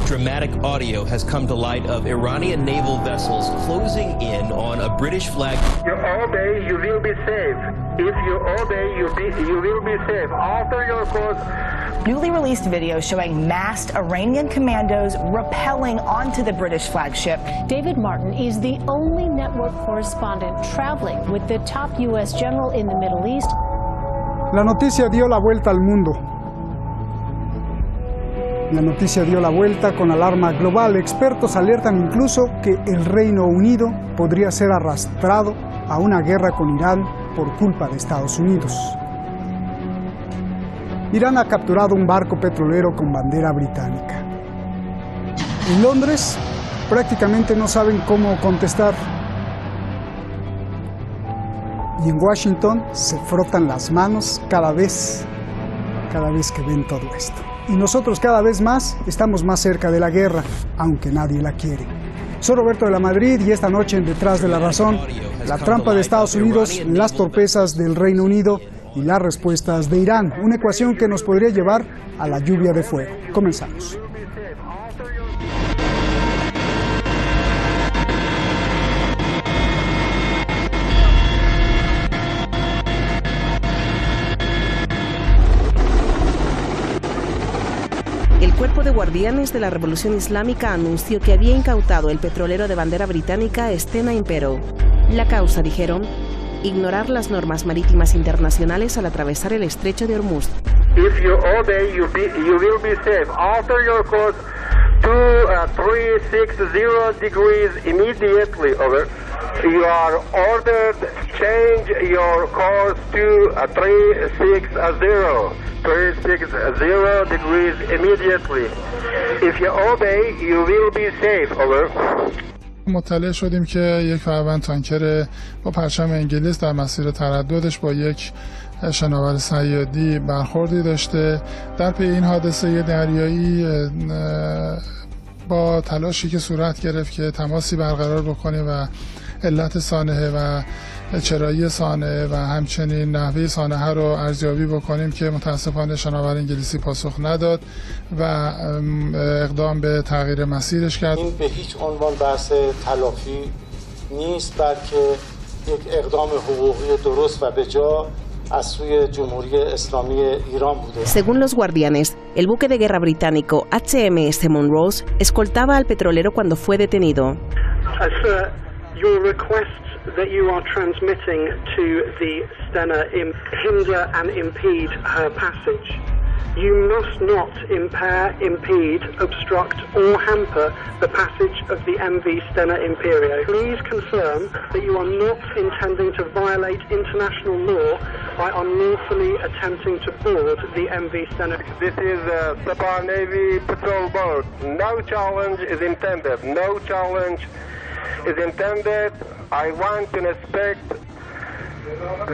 Dramatic audio has come to light of Iranian naval vessels closing in on a British flag. You obey, you will be safe. If you obey, you will be safe. Alter your course. Newly released video showing masked Iranian commandos rappelling onto the British flagship. David Martin is the only network correspondent traveling with the top U.S. general in the Middle East. La noticia dio la vuelta al mundo. La noticia dio la vuelta con alarma global. Expertos alertan incluso que el Reino Unido podría ser arrastrado a una guerra con Irán por culpa de Estados Unidos. Irán ha capturado un barco petrolero con bandera británica. En Londres prácticamente no saben cómo contestar. Y en Washington se frotan las manos cada vez que ven todo esto. Y nosotros cada vez más estamos más cerca de la guerra, aunque nadie la quiere. Soy Roberto de la Madrid y esta noche en Detrás de la Razón, la trampa de Estados Unidos, las torpezas del Reino Unido y las respuestas de Irán. Una ecuación que nos podría llevar a la lluvia de fuego. Comenzamos. El Cuerpo de Guardianes de la Revolución Islámica anunció que había incautado el petrolero de bandera británica Stena Impero. La causa, dijeron, ignorar las normas marítimas internacionales al atravesar el estrecho de Hormuz. If you obey, you will be safe. Alter your course to 360 degrees immediately. Over. You are ordered change your course to 360. 360 degrees immediately. If you obey, you will be safe. Over. مطلع شدیم که یک فروند تانکر با پرچم انگلیس در مسیر ترددش با یک شناور صیادی برخوردی داشته. در پی این حادثه دریایی با تلاشی که صورت گرفت که تماسی برقرار بکنیم و علت سانحه و چرایی سانحه و همچنین نحوه سانحه رو ارزیابی بکنیم که متاسفانه شناور انگلیسی پاسخ نداد و اقدام به تغییر مسیرش کرد. این به هیچ عنوان بحث تلافی نیست، بلکه یک اقدام حقوقی درست و بجا از سوی جمهوری اسلامی ایران بوده. Según los guardianes, el buque de guerra británico HMS Monrose escoltaba al petrolero cuando fue detenido. Sir, your requests that you are transmitting to the Stena hinder and impede her passage. You must not impair, impede, obstruct or hamper the passage of the MV Stena Imperio. Please confirm that you are not intending to violate international law by unlawfully attempting to board the MV Stena. This is a Separ Navy patrol boat. No challenge is intended. No challenge is intended. I want to inspect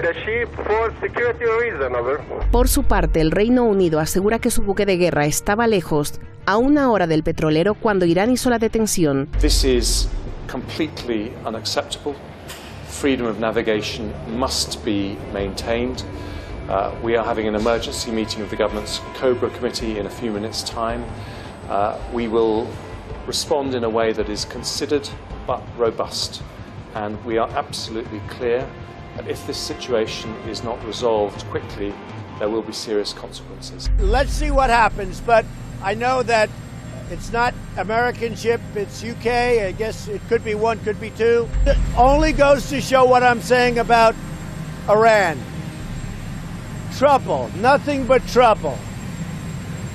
the ship for security reason. Over. Por su parte, el Reino Unido asegura que su buque de guerra estaba lejos, a una hora del petrolero, cuando Irán hizo la detención. This is completely unacceptable. Freedom of navigation must be maintained. We are having an emergency meeting of the government's Cobra Committee in a few minutes' time. We will respond in a way that is considered but robust, and we are absolutely clear that if this situation is not resolved quickly, there will be serious consequences. Let's see what happens, but I know that it's not American ship, it's UK, I guess it could be one, could be two. It only goes to show what I'm saying about Iran. Trouble, nothing but trouble.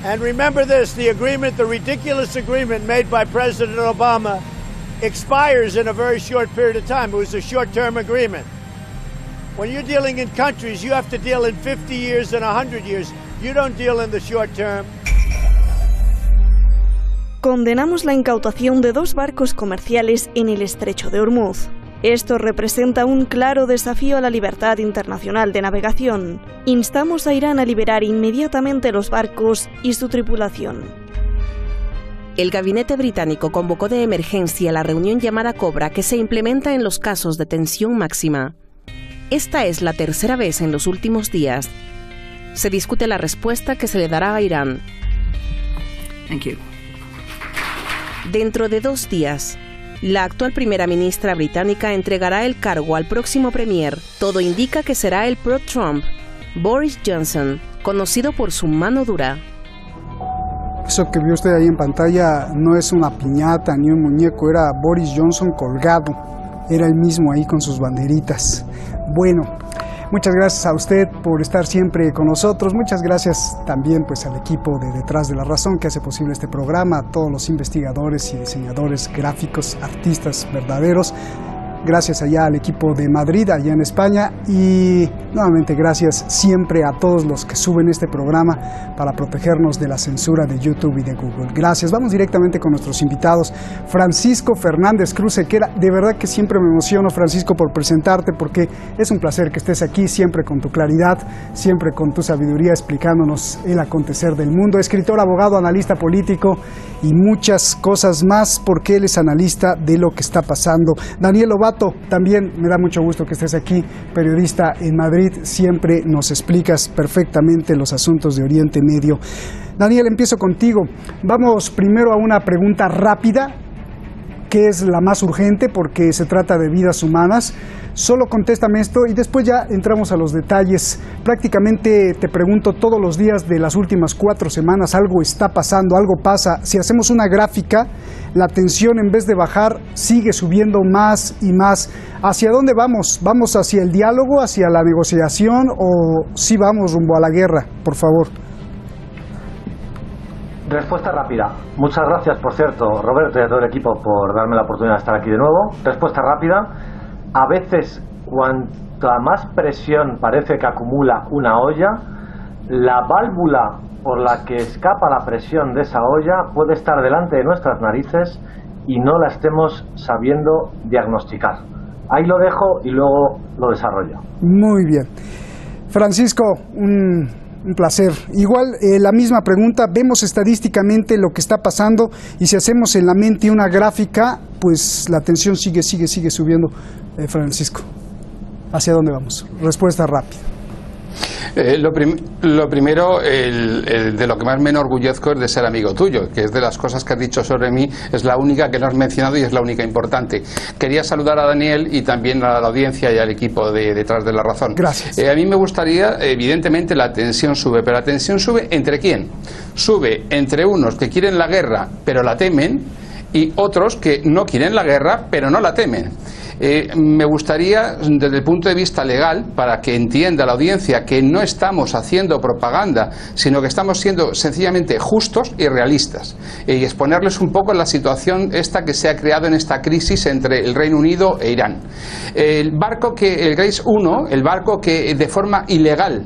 And remember this, the agreement, the ridiculous agreement made by President Obama expires in a very short period of time. It was a short-term agreement. When you're dealing in countries, you have to deal in 50 years and 100 years. You don't deal in the short term. Condenamos la incautación de 2 barcos comerciales en el estrecho de Hormuz. Esto representa un claro desafío a la libertad internacional de navegación. Instamos a Irán a liberar inmediatamente los barcos y su tripulación. El gabinete británico convocó de emergencia la reunión llamada Cobra, que se implementa en los casos de tensión máxima. Esta es la tercera vez en los últimos días. Se discute la respuesta que se le dará a Irán. Dentro de 2 días, la actual primera ministra británica entregará el cargo al próximo premier. Todo indica que será el pro-Trump, Boris Johnson, conocido por su mano dura. Eso que vio usted ahí en pantalla no es una piñata ni un muñeco, era Boris Johnson colgado. Era él mismo ahí con sus banderitas. Bueno, muchas gracias a usted por estar siempre con nosotros. Muchas gracias también pues al equipo de Detrás de la Razón que hace posible este programa, a todos los investigadores y diseñadores gráficos, artistas verdaderos. Gracias allá al equipo de Madrid, allá en España, y nuevamente gracias siempre a todos los que suben este programa para protegernos de la censura de YouTube y de Google. Gracias. Vamos directamente con nuestros invitados. Francisco Fernández Cruz Sequera, de verdad que siempre me emociono, Francisco, por presentarte, porque es un placer que estés aquí, siempre con tu claridad, siempre con tu sabiduría, explicándonos el acontecer del mundo. Escritor, abogado, analista político y muchas cosas más, porque él es analista de lo que está pasando. Daniel Lobato, también me da mucho gusto que estés aquí, periodista en Madrid, siempre nos explicas perfectamente los asuntos de Oriente Medio. Daniel, empiezo contigo. Vamos primero a una pregunta rápida, que es la más urgente porque se trata de vidas humanas. Solo contéstame esto y después ya entramos a los detalles. Prácticamente te pregunto todos los días de las últimas 4 semanas, algo está pasando, algo pasa. Si hacemos una gráfica, la tensión en vez de bajar sigue subiendo más y más. ¿Hacia dónde vamos? ¿Vamos hacia el diálogo, hacia la negociación o sí vamos rumbo a la guerra? Por favor. Respuesta rápida. Muchas gracias, por cierto, Roberto y a todo el equipo por darme la oportunidad de estar aquí de nuevo. Respuesta rápida. A veces, cuanta más presión parece que acumula una olla, la válvula por la que escapa la presión de esa olla puede estar delante de nuestras narices y no la estemos sabiendo diagnosticar. Ahí lo dejo y luego lo desarrollo. Muy bien. Francisco, un placer. Igual, la misma pregunta, vemos estadísticamente lo que está pasando y si hacemos en la mente una gráfica, pues la tensión sigue subiendo. Francisco, ¿hacia dónde vamos? Respuesta rápida. Lo primero, de lo que más me enorgullezco es de ser amigo tuyo, que es de las cosas que has dicho sobre mí, es la única que no has mencionado y es la única importante. Quería saludar a Daniel y también a la audiencia y al equipo de Detrás de la Razón. Gracias. A mí me gustaría, evidentemente la tensión sube, pero la tensión sube ¿entre quién? Sube entre unos que quieren la guerra pero la temen y otros que no quieren la guerra pero no la temen. Me gustaría, desde el punto de vista legal, para que entienda la audiencia que no estamos haciendo propaganda, sino que estamos siendo sencillamente justos y realistas, y exponerles un poco la situación esta que se ha creado en esta crisis entre el Reino Unido e Irán. El Grace 1, el barco que de forma ilegal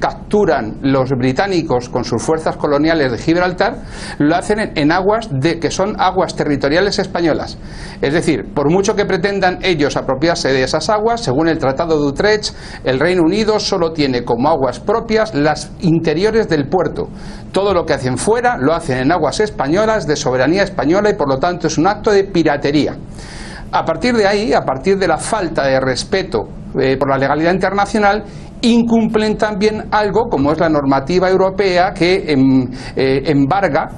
capturan los británicos con sus fuerzas coloniales de Gibraltar, lo hacen en aguas que son aguas territoriales españolas. Es decir, por mucho que pretendan ellos apropiarse de esas aguas, según el Tratado de Utrecht, el Reino Unido solo tiene como aguas propias las interiores del puerto. Todo lo que hacen fuera lo hacen en aguas españolas, de soberanía española, y por lo tanto es un acto de piratería. A partir de ahí, a partir de la falta de respeto por la legalidad internacional, incumplen también algo como es la normativa europea que embarga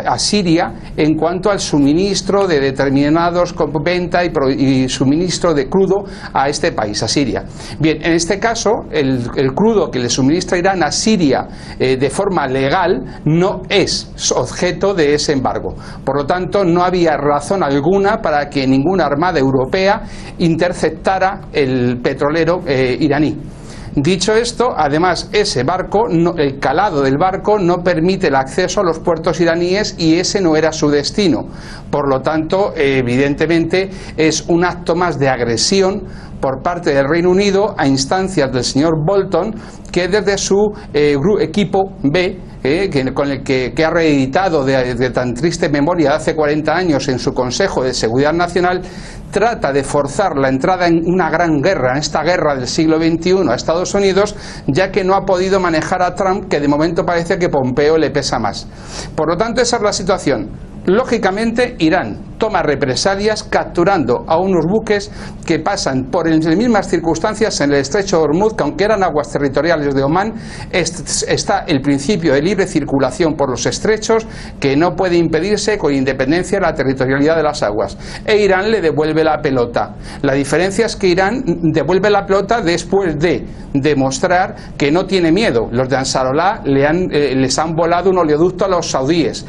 a Siria en cuanto al suministro de determinados venta y suministro de crudo a este país, a Siria. Bien, en este caso el crudo que le suministra Irán a Siria de forma legal no es objeto de ese embargo. Por lo tanto, no había razón alguna para que ninguna armada europea interceptara el petrolero iraní. Dicho esto, además, ese barco, el calado del barco no permite el acceso a los puertos iraníes y ese no era su destino. Por lo tanto, evidentemente, es un acto más de agresión por parte del Reino Unido a instancias del señor Bolton, que desde su equipo B, con el que ha reeditado de tan triste memoria de hace 40 años en su Consejo de Seguridad Nacional, trata de forzar la entrada en una gran guerra, en esta guerra del siglo XXI a Estados Unidos, ya que no ha podido manejar a Trump, que de momento parece que Pompeo le pesa más. Por lo tanto, esa es la situación. Lógicamente, Irán toma represalias capturando a unos buques que pasan por las mismas circunstancias en el estrecho de Ormuz, que aunque eran aguas territoriales de Omán, está el principio de libre circulación por los estrechos que no puede impedirse con independencia de la territorialidad de las aguas. E Irán le devuelve la pelota. La diferencia es que Irán devuelve la pelota después de demostrar que no tiene miedo. Los de Ansarallah les han volado un oleoducto a los saudíes.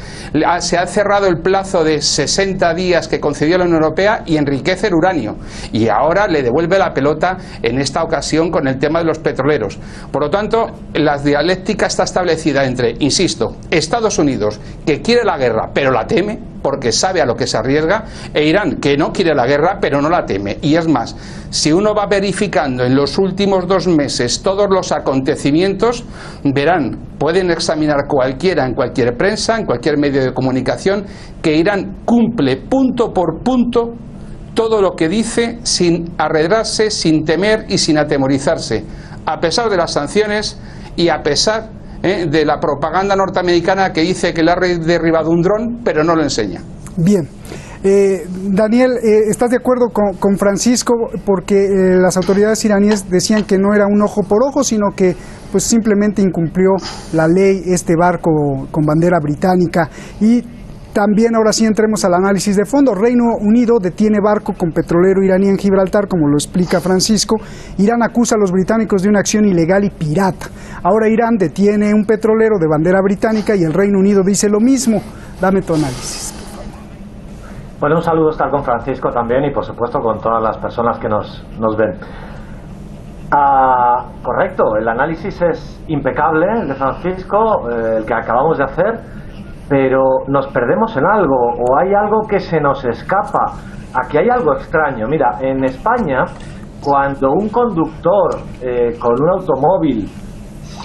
Se ha cerrado el plazo de 60 días que concedió la Unión Europea y enriquece el uranio. Y ahora le devuelve la pelota en esta ocasión con el tema de los petroleros. Por lo tanto, la dialéctica está establecida entre, insisto, Estados Unidos, que quiere la guerra pero la teme porque sabe a lo que se arriesga, e Irán, que no quiere la guerra pero no la teme. Y es más, si uno va verificando en los últimos 2 meses todos los acontecimientos, verán, pueden examinar cualquiera en cualquier prensa, en cualquier medio de comunicación, que Irán cumple punto por punto todo lo que dice sin arredrarse, sin temer y sin atemorizarse, a pesar de las sanciones y a pesar de la propaganda norteamericana que dice que le ha derribado un dron, pero no lo enseña. Bien. Daniel, ¿estás de acuerdo con Francisco? Porque las autoridades iraníes decían que no era un ojo por ojo, sino que pues simplemente incumplió la ley este barco con bandera británica. Y también, ahora sí, entremos al análisis de fondo. Reino Unido detiene barco con petrolero iraní en Gibraltar, como lo explica Francisco. Irán acusa a los británicos de una acción ilegal y pirata. Ahora Irán detiene un petrolero de bandera británica y el Reino Unido dice lo mismo. Dame tu análisis. Bueno, un saludo estar con Francisco también y por supuesto con todas las personas que nos ven. Correcto, el análisis es impecable, el de Francisco, el que acabamos de hacer. Pero nos perdemos en algo, o hay algo que se nos escapa. Aquí hay algo extraño. Mira, en España, cuando un conductor con un automóvil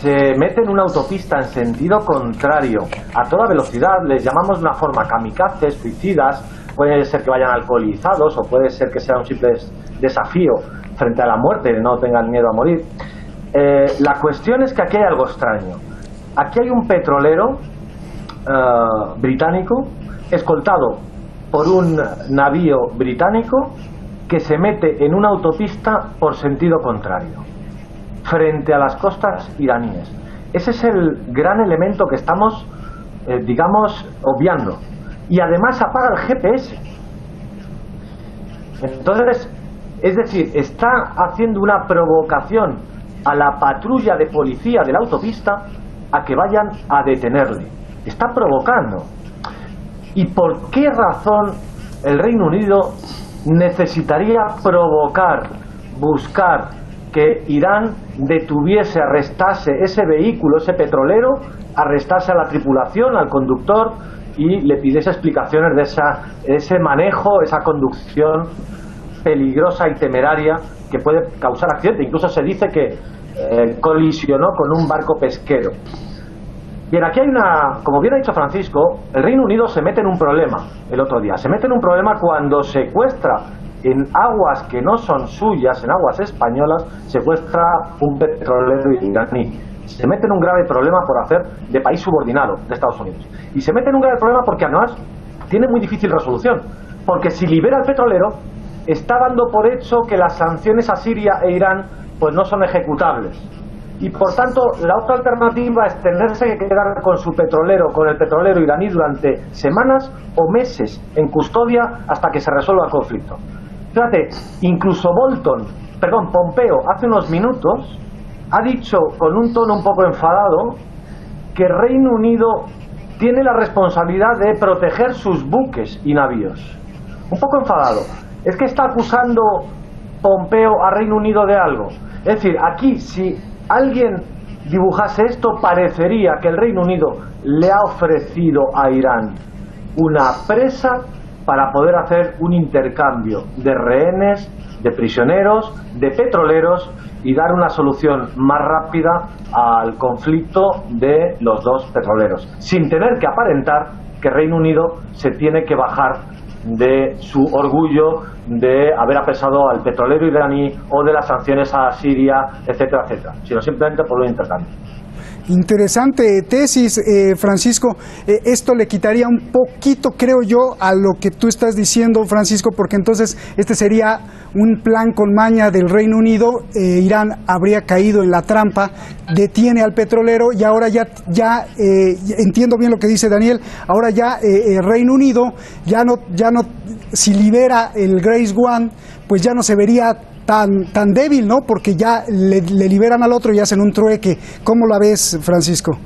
se mete en una autopista en sentido contrario, a toda velocidad, les llamamos de una forma kamikazes, suicidas, puede ser que vayan alcoholizados o puede ser que sea un simple desafío frente a la muerte, no tengan miedo a morir. La cuestión es que aquí hay algo extraño. Aquí hay un petrolero británico escoltado por un navío británico que se mete en una autopista por sentido contrario frente a las costas iraníes. Ese es el gran elemento que estamos digamos obviando, y además apaga el GPS. Entonces, es decir, está haciendo una provocación a la patrulla de policía de la autopista a que vayan a detenerle. Está provocando. ¿Y por qué razón el Reino Unido necesitaría provocar, buscar que Irán detuviese, arrestase ese vehículo, ese petrolero, arrestase a la tripulación, al conductor y le pidiese explicaciones de ese manejo, esa conducción peligrosa y temeraria que puede causar accidente? Incluso se dice que colisionó con un barco pesquero. Bien, aquí hay como bien ha dicho Francisco, el Reino Unido se mete en un problema el otro día. Se mete en un problema cuando secuestra en aguas que no son suyas, en aguas españolas, secuestra un petrolero iraní. Se mete en un grave problema por hacer de país subordinado de Estados Unidos. Y se mete en un grave problema porque además tiene muy difícil resolución. Porque si libera al petrolero, está dando por hecho que las sanciones a Siria e Irán pues no son ejecutables. Y por tanto, la otra alternativa es tenerse que quedar con su petrolero, con el petrolero iraní durante semanas o meses en custodia hasta que se resuelva el conflicto. Fíjate, incluso Pompeo, hace unos minutos, ha dicho con un tono un poco enfadado que el Reino Unido tiene la responsabilidad de proteger sus buques y navíos. Un poco enfadado. Es que está acusando Pompeo a Reino Unido de algo. Es decir, aquí si alguien dibujase esto, parecería que el Reino Unido le ha ofrecido a Irán una presa para poder hacer un intercambio de rehenes, de prisioneros, de petroleros y dar una solución más rápida al conflicto de los dos petroleros, sin tener que aparentar que Reino Unido se tiene que bajar de su orgullo de haber apresado al petrolero iraní o de las sanciones a Siria, etcétera, etcétera, sino simplemente por un intercambio. Interesante tesis, Francisco. Esto le quitaría un poquito, creo yo, a lo que tú estás diciendo, Francisco, porque entonces este sería un plan con maña del Reino Unido. Irán habría caído en la trampa, detiene al petrolero y ahora ya entiendo bien lo que dice Daniel. Ahora ya el Reino Unido ya no, si libera el Grace One, pues ya no se vería tan débil, ¿no? Porque ya le liberan al otro y hacen un trueque. ¿Cómo la ves, Francisco?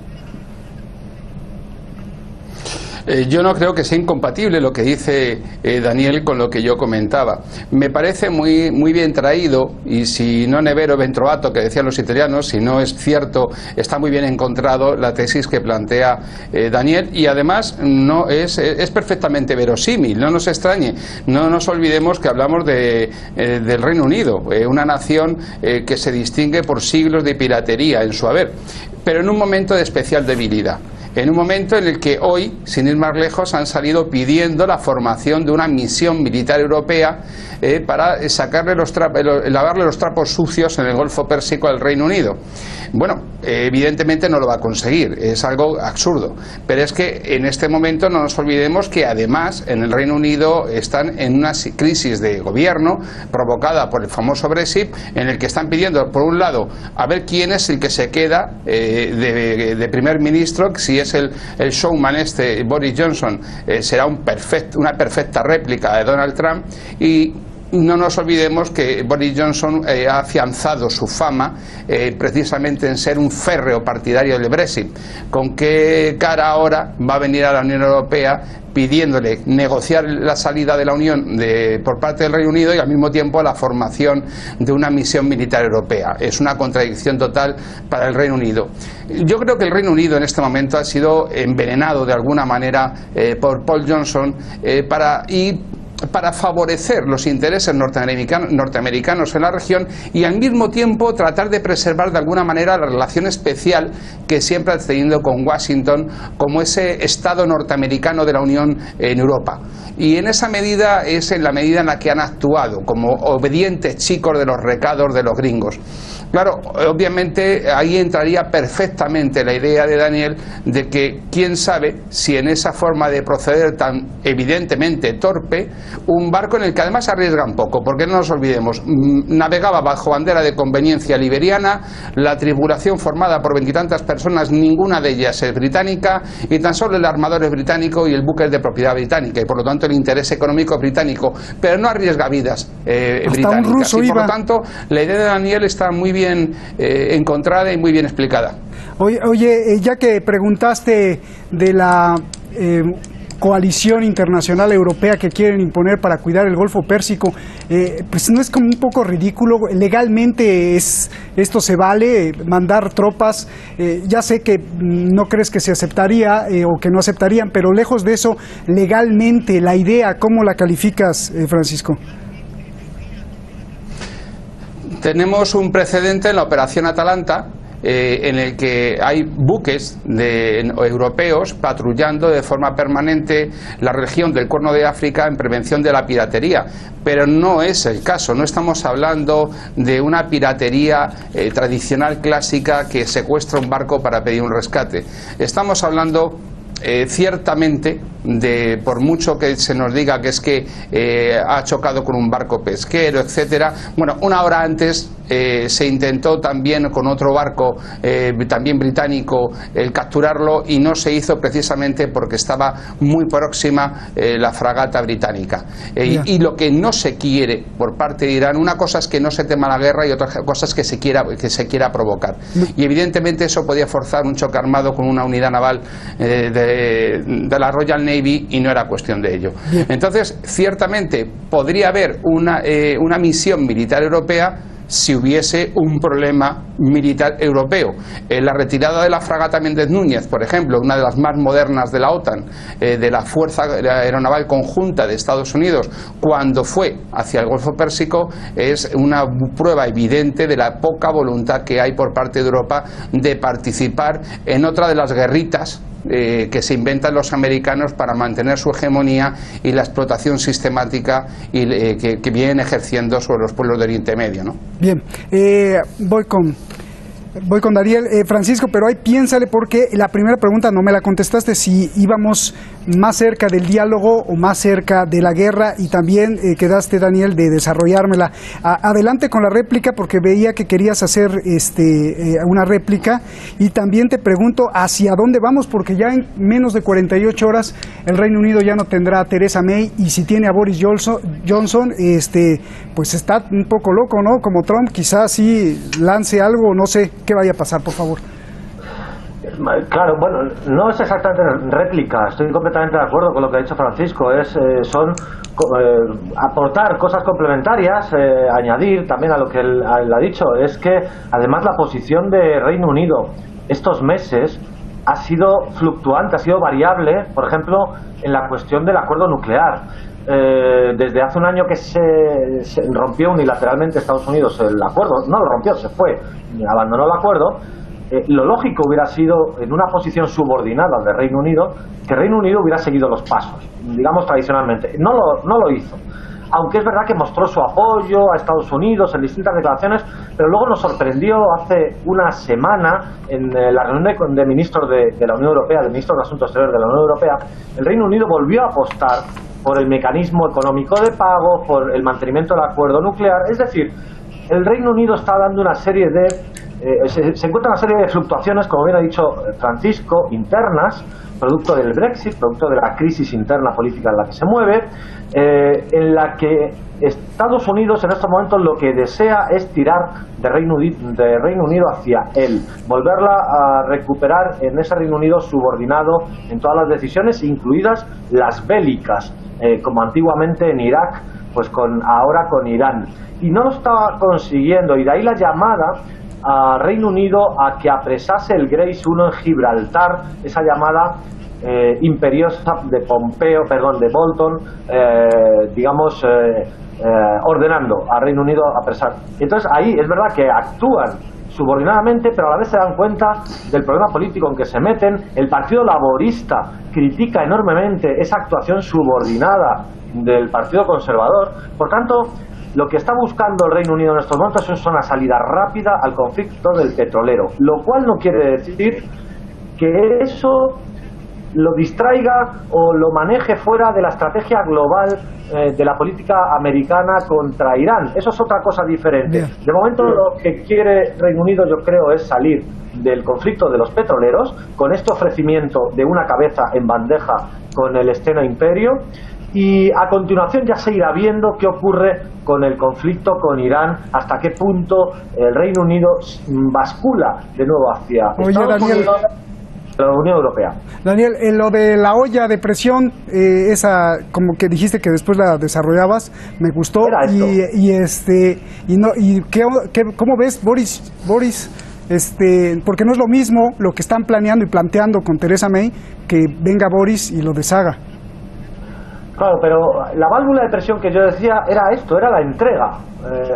Yo no creo que sea incompatible lo que dice Daniel con lo que yo comentaba. Me parece muy bien traído, y si no nevero ventrovato, que decían los italianos, si no es cierto, está muy bien encontrado la tesis que plantea Daniel, y además no es perfectamente verosímil. No nos extrañe, no nos olvidemos que hablamos del Reino Unido, una nación que se distingue por siglos de piratería en su haber, pero en un momento de especial debilidad. En un momento en el que hoy, sin ir más lejos, han salido pidiendo la formación de una misión militar europea para lavarle los trapos sucios en el Golfo Pérsico al Reino Unido. Bueno, evidentemente no lo va a conseguir, es algo absurdo, pero es que en este momento no nos olvidemos que además en el Reino Unido están en una crisis de gobierno provocada por el famoso Brexit, en el que están pidiendo, por un lado, a ver quién es el que se queda de primer ministro, si es el showman Boris Johnson, será una perfecta réplica de Donald Trump. Y no nos olvidemos que Boris Johnson ha afianzado su fama precisamente en ser un férreo partidario del Brexit. ¿Con qué cara ahora va a venir a la Unión Europea pidiéndole negociar la salida de la Unión por parte del Reino Unido y al mismo tiempo la formación de una misión militar europea? Es una contradicción total para el Reino Unido. Yo creo que el Reino Unido en este momento ha sido envenenado de alguna manera por Paul Johnson para favorecer los intereses norteamericanos en la región y al mismo tiempo tratar de preservar de alguna manera la relación especial que siempre ha tenido con Washington como ese Estado norteamericano de la Unión en Europa. Y en esa medida es en la medida en la que han actuado como obedientes chicos de los recados de los gringos. Claro, obviamente ahí entraría perfectamente la idea de Daniel de que quién sabe si en esa forma de proceder tan evidentemente torpe, un barco en el que además arriesgan poco, porque no nos olvidemos, navegaba bajo bandera de conveniencia liberiana, la tripulación formada por 20 y tantas personas, ninguna de ellas es británica, y tan solo el armador es británico y el buque es de propiedad británica, y por lo tanto el interés económico es británico, pero no arriesga vidas británicas. Y por lo tanto la idea de Daniel está muy bien encontrada y muy bien explicada. Oye, ya que preguntaste de la coalición internacional europea que quieren imponer para cuidar el Golfo Pérsico, pues no es como un poco ridículo. Legalmente esto se vale, mandar tropas. Ya sé que no crees que se aceptaría o que no aceptarían, pero lejos de eso, legalmente la idea, ¿cómo la calificas, Francisco? Tenemos un precedente en la Operación Atalanta, en el que hay buques europeos patrullando de forma permanente la región del Cuerno de África en prevención de la piratería, pero no es el caso. No estamos hablando de una piratería tradicional clásica que secuestra un barco para pedir un rescate. Estamos hablando ciertamente por mucho que se nos diga que es que ha chocado con un barco pesquero, etcétera. Bueno, una hora antes se intentó también con otro barco también británico capturarlo, y no se hizo precisamente porque estaba muy próxima la fragata británica. Y lo que no se quiere por parte de Irán, una cosa es que no se tema la guerra y otra cosa es que se quiera provocar. Y evidentemente eso podía forzar un choque armado con una unidad naval de la Royal Navy, y no era cuestión de ello. Entonces, ciertamente podría haber una misión militar europea si hubiese un problema militar europeo. La retirada de la fragata Méndez Núñez, por ejemplo, una de las más modernas de la OTAN, de la Fuerza Aeronaval Conjunta de Estados Unidos, cuando fue hacia el Golfo Pérsico, es una prueba evidente de la poca voluntad que hay por parte de Europa de participar en otra de las guerritas que se inventan los americanos para mantener su hegemonía y la explotación sistemática que vienen ejerciendo sobre los pueblos de Oriente Medio, ¿no? Bien, voy con Voy con Daniel. Francisco, pero ahí piénsale, porque la primera pregunta no me la contestaste, si íbamos más cerca del diálogo o más cerca de la guerra, y también quedaste, Daniel, de desarrollármela. Adelante con la réplica, porque veía que querías hacer una réplica, y también te pregunto hacia dónde vamos, porque ya en menos de 48 horas el Reino Unido ya no tendrá a Theresa May, y si tiene a Boris Johnson, pues está un poco loco, ¿no? Como Trump, quizás sí lance algo, no sé qué vaya a pasar, por favor. Claro, bueno, no es exactamente réplica, estoy completamente de acuerdo con lo que ha dicho Francisco, son aportar cosas complementarias, añadir también a lo que él ha dicho, es que además la posición de Reino Unido estos meses ha sido fluctuante, ha sido variable, por ejemplo, en la cuestión del acuerdo nuclear. Desde hace un año que se rompió unilateralmente Estados Unidos el acuerdo, no lo rompió, se fue, abandonó el acuerdo. Lo lógico hubiera sido, en una posición subordinada de Reino Unido, que Reino Unido hubiera seguido los pasos, digamos tradicionalmente. No lo hizo, aunque es verdad que mostró su apoyo a Estados Unidos en distintas declaraciones, pero luego nos sorprendió hace una semana en la reunión de ministros de la Unión Europea, de ministros de Asuntos Exteriores de la Unión Europea. El Reino Unido volvió a apostar por el mecanismo económico de pago, por el mantenimiento del acuerdo nuclear. Es decir, el Reino Unido está dando una serie de se encuentra una serie de fluctuaciones, como bien ha dicho Francisco, internas, producto del Brexit, producto de la crisis interna política en la que se mueve, en la que Estados Unidos en estos momentos lo que desea es tirar de Reino Unido hacia él, volverla a recuperar en ese Reino Unido subordinado en todas las decisiones, incluidas las bélicas, como antiguamente en Irak, pues ahora con Irán. Y no lo estaba consiguiendo, y de ahí la llamada a Reino Unido a que apresase el Grace 1 en Gibraltar, esa llamada imperiosa de de Bolton, ordenando a Reino Unido a apresar. Entonces ahí es verdad que actúan subordinadamente, pero a la vez se dan cuenta del problema político en que se meten. El Partido Laborista critica enormemente esa actuación subordinada del Partido Conservador. Por tanto, lo que está buscando el Reino Unido en estos momentos es una salida rápida al conflicto del petrolero, lo cual no quiere decir que eso lo distraiga o lo maneje fuera de la estrategia global de la política americana contra Irán. Eso es otra cosa diferente. Bien. De momento lo que quiere Reino Unido, yo creo, es salir del conflicto de los petroleros con este ofrecimiento de una cabeza en bandeja con el Stena Imperio, y a continuación ya se irá viendo qué ocurre con el conflicto con Irán, hasta qué punto el Reino Unido bascula de nuevo hacia Estados Unidos, la Unión Europea. Daniel, en lo de la olla de presión, esa como que dijiste que después la desarrollabas, me gustó. ¿Cómo ves, Boris? Porque no es lo mismo lo que están planeando y planteando con Theresa May, que venga Boris y lo deshaga. Claro, pero la válvula de presión que yo decía era esto, era la entrega.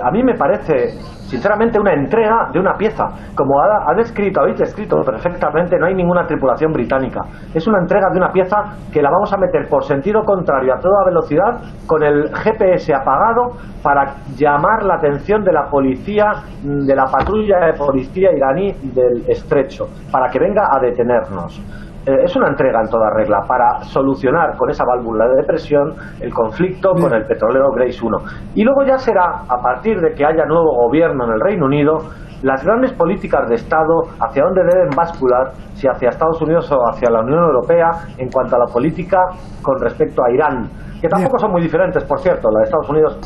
A mí me parece, sinceramente, una entrega de una pieza. Como habéis descrito perfectamente, no hay ninguna tripulación británica. Es una entrega de una pieza que la vamos a meter por sentido contrario a toda velocidad, con el GPS apagado, para llamar la atención de la policía, de la patrulla de policía iraní del estrecho, para que venga a detenernos. Es una entrega en toda regla para solucionar con esa válvula de presión el conflicto con el petrolero Grace 1. Y luego ya será, a partir de que haya nuevo gobierno en el Reino Unido, las grandes políticas de Estado hacia dónde deben bascular, si hacia Estados Unidos o hacia la Unión Europea, en cuanto a la política con respecto a Irán, que tampoco son muy diferentes, por cierto, la de Estados Unidos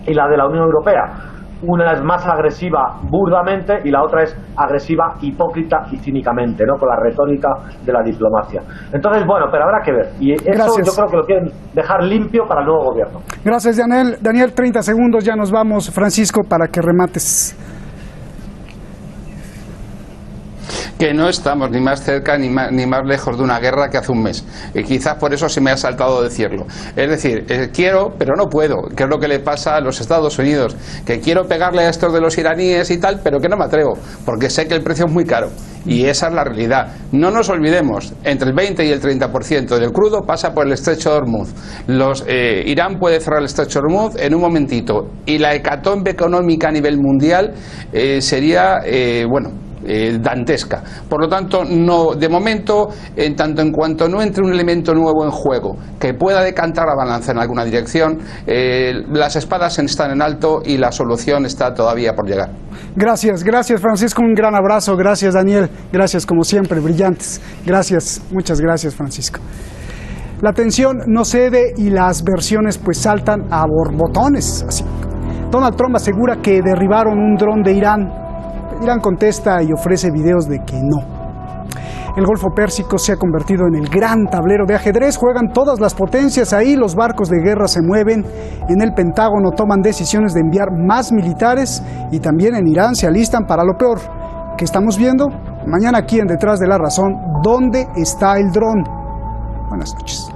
y la de la Unión Europea. Una es más agresiva burdamente y la otra es agresiva hipócrita y cínicamente, ¿no? Con la retórica de la diplomacia. Entonces, bueno, pero habrá que ver. Y eso yo creo que lo quieren dejar limpio para el nuevo gobierno. Gracias, Daniel. Daniel, 30 segundos, ya nos vamos. Francisco, para que remates. Que no estamos ni más cerca ni más lejos de una guerra que hace un mes. Y quizás por eso se me ha saltado decirlo. Es decir, quiero, pero no puedo. Que es lo que le pasa a los Estados Unidos. Que quiero pegarle a estos de los iraníes y tal, pero que no me atrevo. Porque sé que el precio es muy caro. Y esa es la realidad. No nos olvidemos, entre el 20 y el 30% del crudo pasa por el estrecho de Hormuz. Irán puede cerrar el estrecho de Hormuz en un momentito. Y la hecatombe económica a nivel mundial sería, dantesca. Por lo tanto, no, de momento, en tanto en cuanto no entre un elemento nuevo en juego que pueda decantar la balanza en alguna dirección, las espadas están en alto y la solución está todavía por llegar. Gracias Francisco, un gran abrazo, gracias Daniel, gracias como siempre, brillantes, gracias, muchas gracias Francisco. La tensión no cede y las versiones pues saltan a borbotones. Así. Donald Trump asegura que derribaron un dron de Irán. Irán contesta y ofrece videos de que no. El Golfo Pérsico se ha convertido en el gran tablero de ajedrez. Juegan todas las potencias ahí, los barcos de guerra se mueven. En el Pentágono toman decisiones de enviar más militares y también en Irán se alistan para lo peor. ¿Qué estamos viendo? Mañana aquí en Detrás de la Razón, ¿dónde está el dron? Buenas noches.